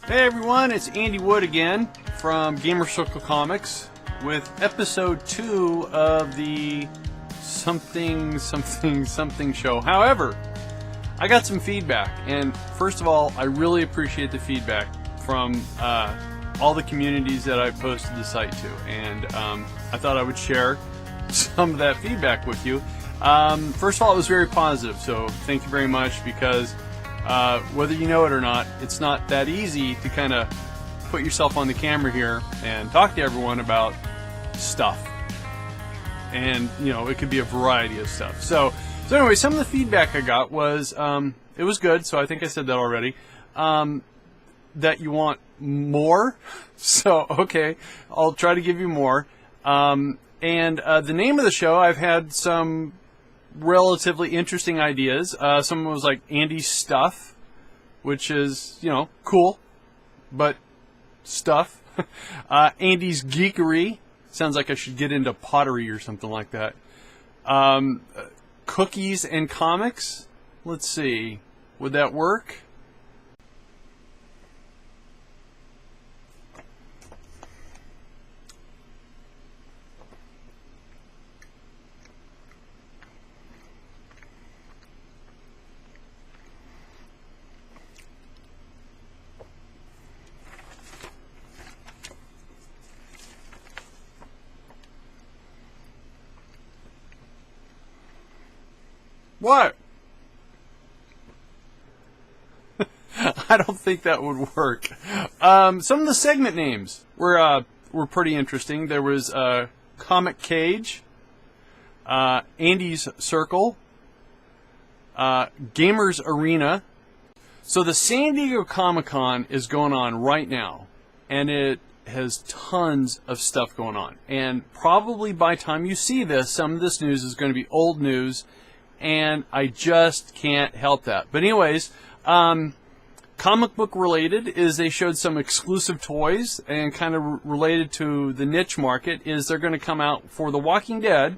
Hey everyone, it's Andy Wood again from Gamer Circle Comics with episode 2 of the something show. However, I got some feedback, and first of all, I really appreciate the feedback from all the communities that I posted the site to, and I thought I would share some of that feedback with you. First of all, it was very positive, so thank you very much, because whether you know it or not, it's not that easy to kind of put yourself on the camera here and talk to everyone about stuff. And, you know, it could be a variety of stuff. So anyway, some of the feedback I got was, it was good, so I think I said that already, that you want more. So, okay, I'll try to give you more. And the name of the show, I've had some relatively interesting ideas. Someone was like Andy's Stuff, which is, you know, cool, but stuff. Andy's Geekery, sounds like I should get into pottery or something like that. Cookies and Comics, let's see, would that work? What? I don't think that would work. Some of the segment names were pretty interesting. There was Comic Cage, Andy's Circle, Gamers Arena. So the San Diego Comic-Con is going on right now, and it has tons of stuff going on. And probably by the time you see this, some of this news is going to be old news, and I just can't help that. But anyways, comic book related is they showed some exclusive toys, and kind of related to the niche market is they're going to come out for The Walking Dead.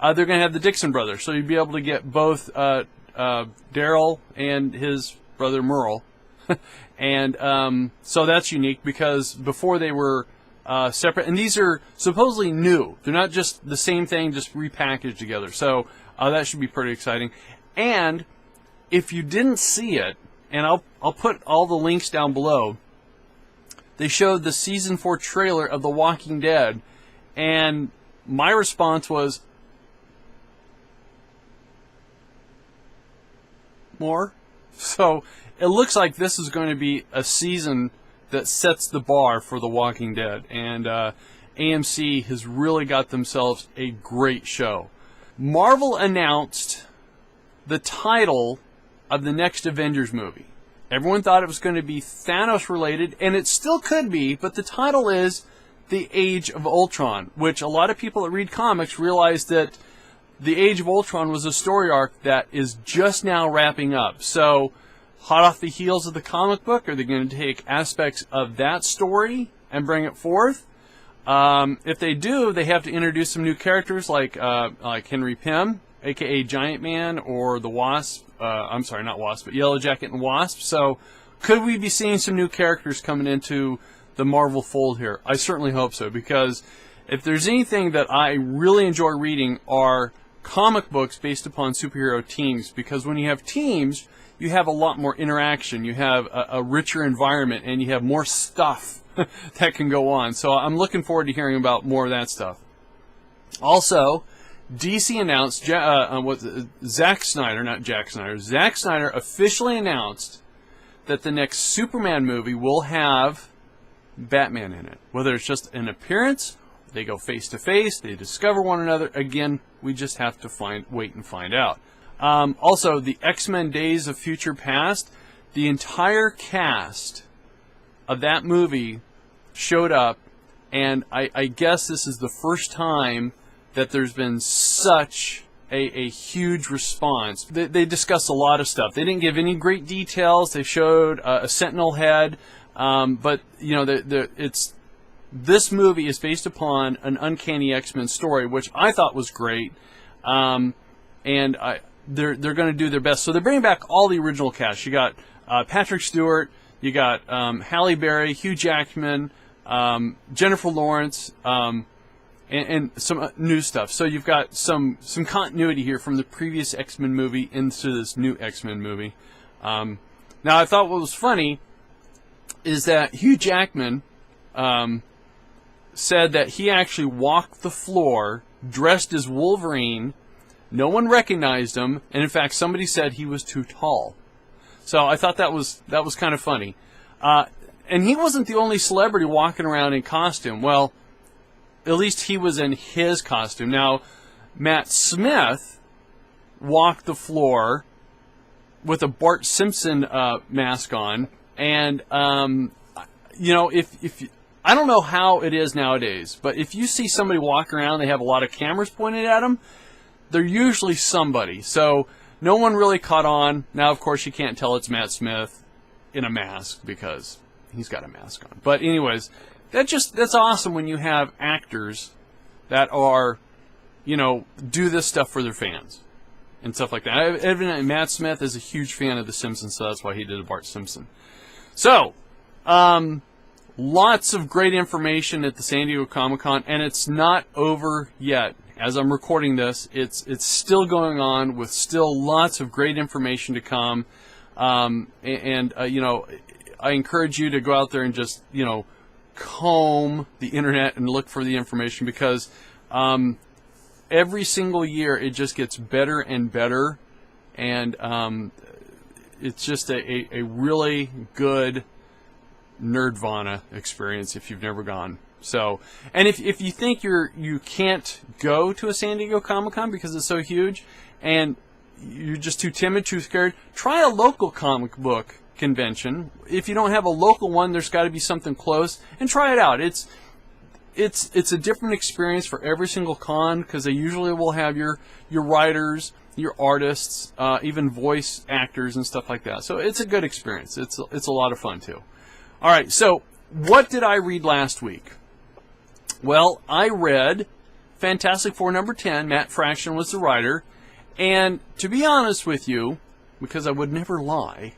They're going to have the Dixon Brothers, so you'd be able to get both Daryl and his brother Merle. And so that's unique, because before they were separate, and these are supposedly new. They're not just the same thing, just repackaged together. So that should be pretty exciting. And if you didn't see it, and I'll put all the links down below, they showed the season 4 trailer of The Walking Dead, and my response was, more? So it looks like this is going to be a season that sets the bar for The Walking Dead, and AMC has really got themselves a great show. Marvel announced the title of the next Avengers movie. Everyone thought it was going to be Thanos related, and it still could be, but the title is The Age of Ultron, which a lot of people that read comics realize that The Age of Ultron was a story arc that is just now wrapping up. So, hot off the heels of the comic book, are they going to take aspects of that story and bring it forth? If they do, they have to introduce some new characters like Henry Pym, aka Giant Man, or the Wasp. I'm sorry, not Wasp, but Yellow Jacket and Wasp. So, could we be seeing some new characters coming into the Marvel fold here? I certainly hope so, because if there's anything that I really enjoy reading are comic books based upon superhero teams, because when you have teams, you have a lot more interaction, you have a richer environment, and you have more stuff that can go on. So I'm looking forward to hearing about more of that stuff. Also, DC announced, Zack Snyder, not Jack Snyder, Zack Snyder officially announced that the next Superman movie will have Batman in it. Whether it's just an appearance, they go face to face, they discover one another, again, we just have to wait and find out. Also, the X-Men Days of Future Past, the entire cast of that movie showed up, and I guess this is the first time that there's been such a huge response. They discussed a lot of stuff. They didn't give any great details. They showed a Sentinel head, but you know, this movie is based upon an Uncanny X-Men story, which I thought was great, and they're going to do their best. So they're bringing back all the original cast. You got Patrick Stewart, You got Halle Berry, Hugh Jackman, Jennifer Lawrence, and some new stuff. So you've got some continuity here from the previous X-Men movie into this new X-Men movie. Now, I thought what was funny is that Hugh Jackman said that he actually walked the floor dressed as Wolverine. No one recognized him, and in fact, somebody said he was too tall. So I thought that was kind of funny. And he wasn't the only celebrity walking around in costume. Well, at least he was in his costume. Now, Matt Smith walked the floor with a Bart Simpson mask on, and you know, if I don't know how it is nowadays, but if you see somebody walk around, they have a lot of cameras pointed at them, they're usually somebody. So no one really caught on. Now, of course, you can't tell it's Matt Smith in a mask because he's got a mask on. But anyways, that's awesome when you have actors that are, you know, do this stuff for their fans and stuff like that. Evidently, Matt Smith is a huge fan of The Simpsons, so that's why he did a Bart Simpson. So, lots of great information at the San Diego Comic-Con, and it's not over yet. As I'm recording this, it's still going on with still lots of great information to come. You know, I encourage you to go out there and just, you know, comb the internet and look for the information, because every single year it just gets better and better, and it's just a really good Nerdvana experience if you've never gone. So, and if you think you can't go to a San Diego Comic-Con because it's so huge, and you're just too timid, too scared, try a local comic book convention. If you don't have a local one, there's got to be something close, and try it out. It's a different experience for every single con, because they usually will have your writers, your artists, even voice actors and stuff like that. So it's a good experience. It's a lot of fun too. All right, so what did I read last week? Well, I read Fantastic Four number 10. Matt Fraction was the writer. And to be honest with you, because I would never lie,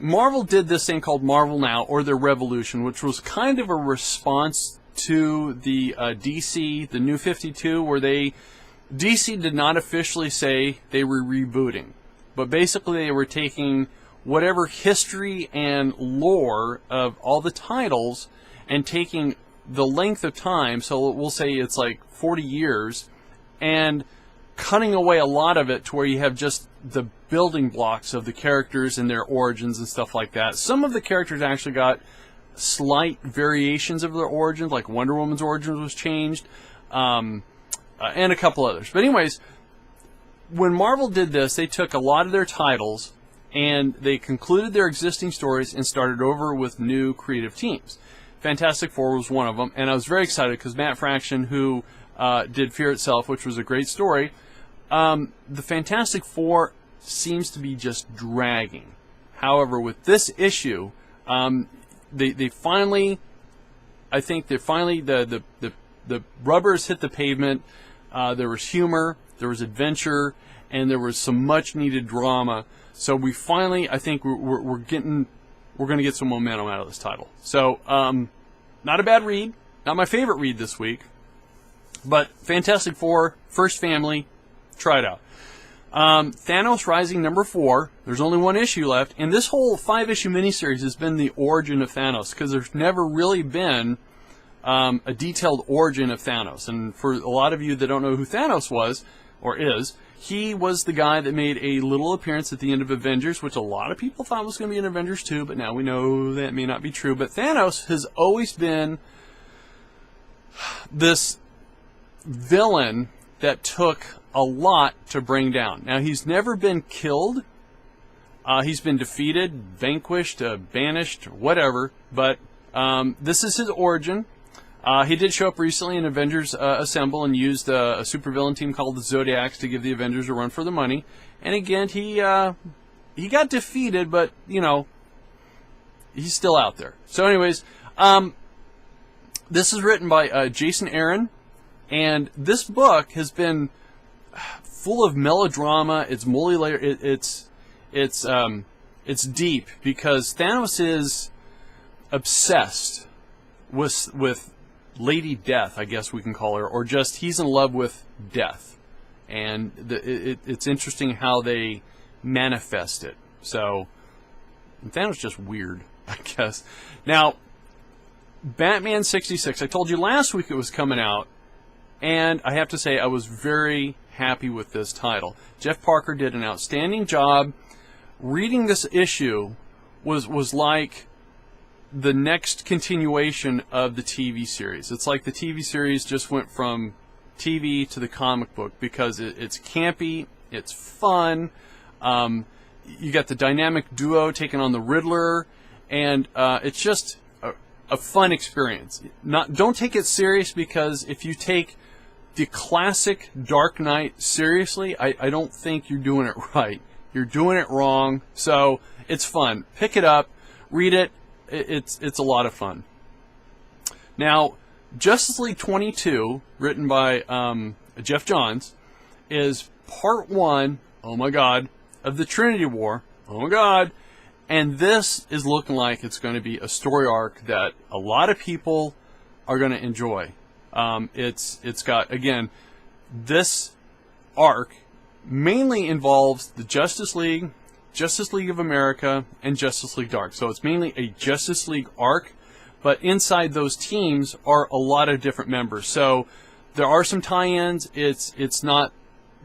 Marvel did this thing called Marvel Now, or their Revolution, which was kind of a response to the DC, the New 52, where DC did not officially say they were rebooting. But basically they were taking whatever history and lore of all the titles and taking the length of time, so we'll say it's like 40 years, and cutting away a lot of it to where you have just the building blocks of the characters and their origins and stuff like that. Some of the characters actually got slight variations of their origins, like Wonder Woman's origins was changed, and a couple others. But anyways, when Marvel did this, they took a lot of their titles and they concluded their existing stories and started over with new creative teams. Fantastic Four was one of them, and I was very excited because Matt Fraction, who did Fear Itself, which was a great story, the Fantastic Four seems to be just dragging. However, with this issue, they finally, I think they finally, the rubbers hit the pavement. There was humor, there was adventure, and there was some much needed drama. So we finally, I think we're going to get some momentum out of this title. So, not a bad read, not my favorite read this week, but Fantastic Four, First Family, try it out. Thanos Rising number 4, there's only one issue left, and this whole 5-issue miniseries has been the origin of Thanos, because there's never really been a detailed origin of Thanos. And for a lot of you that don't know who Thanos was, or is, he was the guy that made a little appearance at the end of Avengers, which a lot of people thought was going to be in Avengers 2, but now we know that may not be true. But Thanos has always been this villain that took a lot to bring down. Now, he's never been killed. He's been defeated, vanquished, banished, whatever. But this is his origin. He did show up recently in Avengers Assemble and used a supervillain team called the Zodiacs to give the Avengers a run for the money. And again, he got defeated, but, you know, he's still out there. So anyways, this is written by Jason Aaron, and this book has been full of melodrama. It's multi-layered. It's deep, because Thanos is obsessed with Lady Death, I guess we can call her, or just he's in love with death. And it's interesting how they manifest it. So, Thanos just weird, I guess. Now, Batman 66, I told you last week it was coming out, and I have to say I was very happy with this title. Jeff Parker did an outstanding job. Reading this issue was like the next continuation of the TV series. It's like the TV series just went from TV to the comic book because it's campy, it's fun. You got the dynamic duo taking on the Riddler, and it's just a fun experience. Don't take it serious, because if you take the classic Dark Knight seriously, I don't think you're doing it right. You're doing it wrong. So it's fun. Pick it up, read it. It's a lot of fun. Now, Justice League 22, written by Jeff Johns, is part 1, oh my god, of the Trinity War, oh my god, and this is looking like it's going to be a story arc that a lot of people are going to enjoy. It's got, again, this arc mainly involves the Justice League of America, and Justice League Dark. So it's mainly a Justice League arc, but inside those teams are a lot of different members. So there are some tie-ins. It's not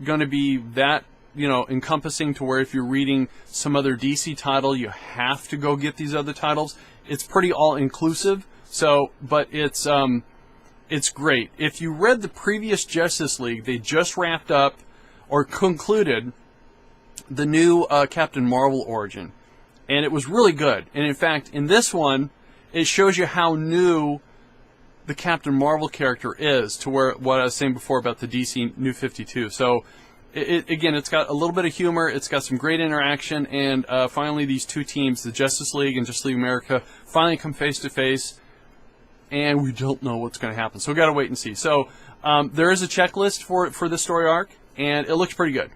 going to be that, encompassing to where if you're reading some other DC title, you have to go get these other titles. It's pretty all-inclusive. So, but it's great. If you read the previous Justice League, they just wrapped up or concluded the new Captain Marvel origin, and it was really good. And in fact, in this one, it shows you how new the Captain Marvel character is to where what I was saying before about the DC New 52. So, again, it's got a little bit of humor, it's got some great interaction, and finally these two teams, the Justice League and Justice League America, finally come face to face, and we don't know what's going to happen. So we've got to wait and see. So there is a checklist for this story arc, and it looks pretty good.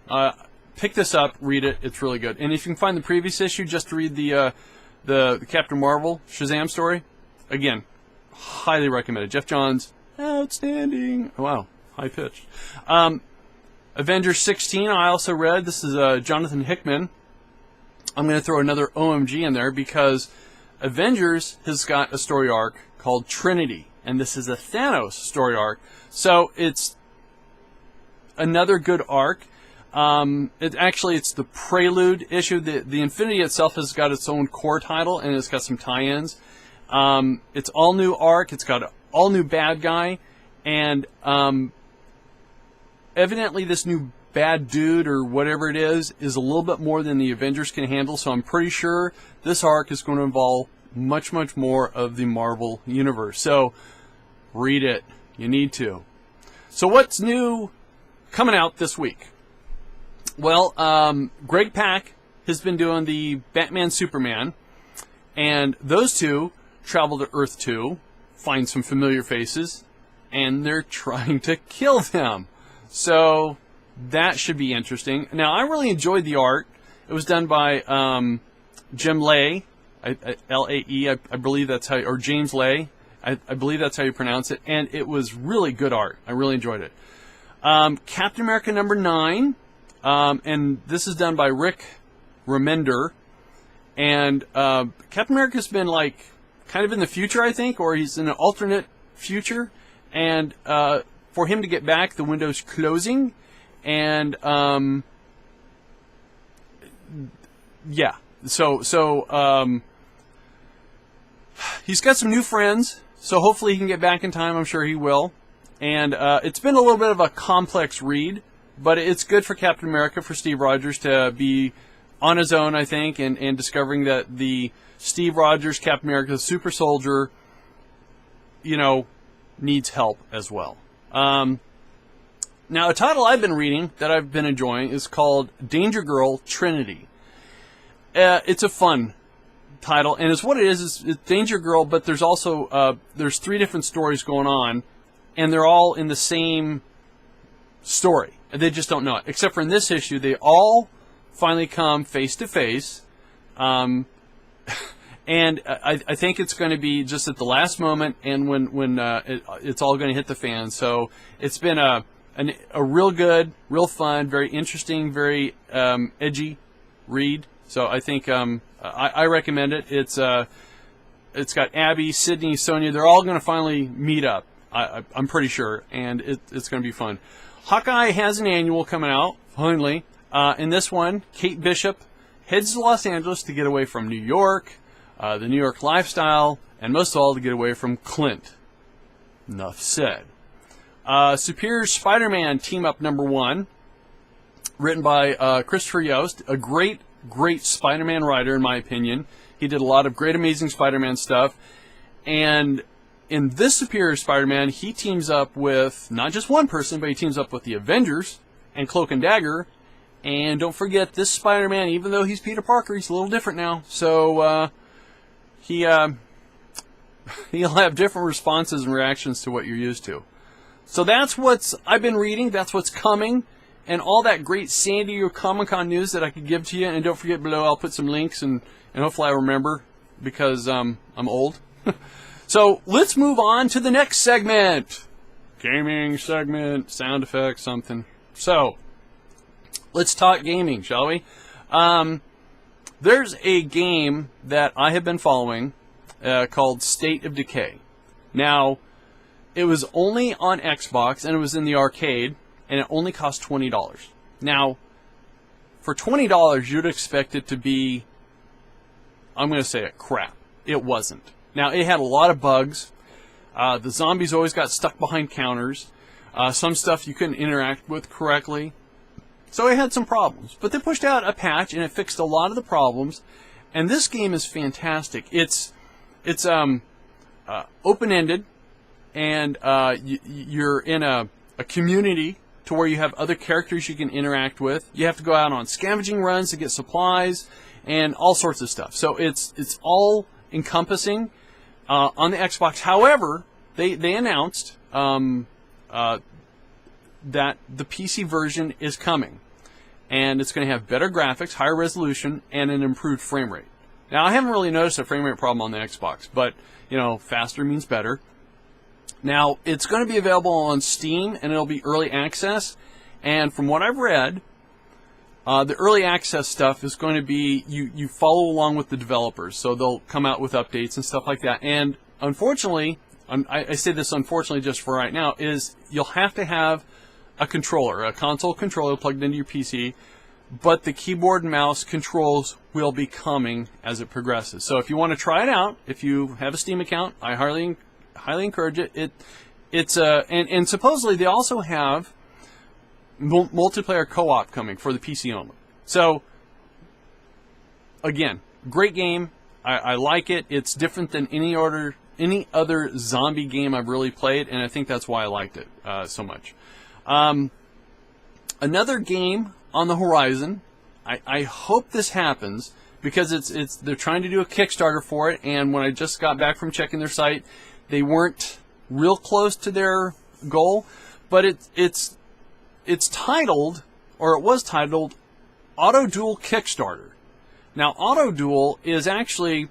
Pick this up, read it, it's really good. And if you can find the previous issue just to read the Captain Marvel Shazam story, again, highly recommended. Jeff Johns, outstanding. Wow, high pitched. Avengers 16, I also read. This is Jonathan Hickman. I'm going to throw another OMG in there because Avengers has got a story arc called Trinity, and this is a Thanos story arc. So it's another good arc. It's the prelude issue. The Infinity itself has got its own core title, and it's got some tie-ins. It's all new arc. It's got an all new bad guy, and evidently this new bad dude or whatever it is a little bit more than the Avengers can handle. So I'm pretty sure this arc is going to involve much, much more of the Marvel universe. So read it. You need to. So what's new coming out this week? Well, Greg Pak has been doing the Batman Superman, and those two travel to Earth 2, find some familiar faces, and they're trying to kill them. So that should be interesting. Now, I really enjoyed the art. It was done by Jim Lay, L-A-E, I believe that's how, or James Lay, I believe that's how you pronounce it, and it was really good art. I really enjoyed it. Captain America number 9. And this is done by Rick Remender. And Captain America's been like kind of in the future, I think, or he's in an alternate future. And for him to get back, the window's closing. And yeah, so he's got some new friends. So hopefully he can get back in time. I'm sure he will. And it's been a little bit of a complex read. But it's good for Captain America, for Steve Rogers to be on his own, I think, and discovering that the Steve Rogers, Captain America, the super soldier, needs help as well. Now, a title I've been reading that I've been enjoying is called Danger Girl Trinity. It's a fun title, and it's what it is. It's Danger Girl, but there's also there's 3 different stories going on, and they're all in the same story. They just don't know it. Except for in this issue, they all finally come face to face. And And I think it's going to be just at the last moment, and when it's all going to hit the fan. So it's been a real good, real fun, very interesting, very edgy read. So I think I recommend it. It's got Abby, Sydney, Sonia. They're all going to finally meet up. I'm pretty sure, and it's going to be fun. Hawkeye has an annual coming out finally. In this one, Kate Bishop heads to Los Angeles to get away from New York, the New York lifestyle, and most of all to get away from Clint. Enough said. Superior Spider-Man Team Up #1, written by Christopher Yost, a great Spider-Man writer in my opinion. He did a lot of great, amazing Spider-Man stuff, and in this Superior Spider-Man, he teams up with not just one person, but he teams up with the Avengers and Cloak and Dagger. And don't forget, this Spider-Man, even though he's Peter Parker, he's a little different now. So he'll have different responses and reactions to what you're used to. So that's what's I've been reading. That's what's coming, and all that great San Diego Comic-Con news that I could give to you. And don't forget, below I'll put some links, and hopefully I remember, because I'm old. So let's move on to the next segment. Gaming segment, sound effects, something. So let's talk gaming, shall we? There's a game that I have been following called State of Decay. Now, it was only on Xbox, and it was in the arcade, and it only cost $20. Now, for $20, you'd expect it to be, I'm going to say it, crap. It wasn't. Now, it had a lot of bugs. The zombies always got stuck behind counters. Some stuff you couldn't interact with correctly. So it had some problems. But they pushed out a patch, and it fixed a lot of the problems. And this game is fantastic. It's open-ended, and you're in a community to where you have other characters you can interact with. You have to go out on scavenging runs to get supplies and all sorts of stuff. So it's all encompassing on the Xbox. However, they announced that the PC version is coming, and it's going to have better graphics, higher resolution, and an improved frame rate. Now, I haven't really noticed a frame rate problem on the Xbox, but faster means better. Now, it's going to be available on Steam, and it'll be early access. And from what I've read, the early access stuff is going to be you follow along with the developers, so they'll come out with updates and stuff like that. And unfortunately, I say this unfortunately just for right now, is you'll have to have a controller, a console controller plugged into your PC, but the keyboard and mouse controls will be coming as it progresses. So if you want to try it out, if you have a Steam account, I highly encourage it. And supposedly they also have multiplayer co-op coming for the PC only. So again, great game. I like it. It's different than any other zombie game I've really played, and I think that's why I liked it so much. Another game on the horizon. I hope this happens, because they're trying to do a Kickstarter for it, and when I just got back from checking their site, they weren't real close to their goal, but it's titled, or it was titled, Auto Duel Kickstarter. Now, Auto Duel is actually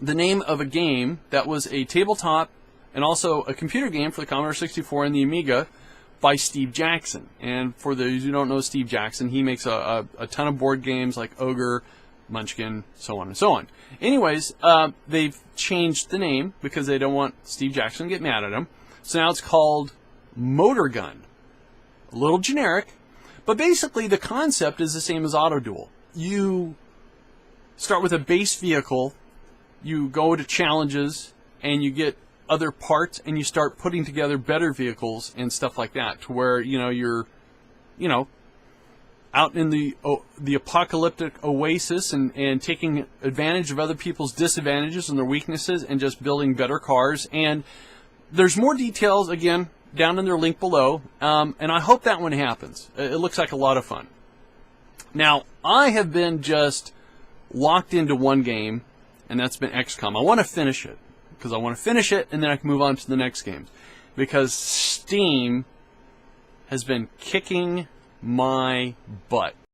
the name of a game that was a tabletop and also a computer game for the Commodore 64 and the Amiga by Steve Jackson. And for those who don't know Steve Jackson, he makes a ton of board games like Ogre, Munchkin, so on and so on. Anyways, they've changed the name because they don't want Steve Jackson to get mad at him. So now it's called Motor Gun. A little generic, but basically the concept is the same as Auto Duel. You start with a base vehicle, you go to challenges, and you get other parts, and you start putting together better vehicles and stuff like that, to where you're out in the apocalyptic oasis and taking advantage of other people's disadvantages and their weaknesses and just building better cars. And there's more details, again, down in their link below, and I hope that one happens. It looks like a lot of fun. Now, I have been just locked into one game, and that's been XCOM. I want to finish it, because I want to finish it, and then I can move on to the next games. Because Steam has been kicking my butt.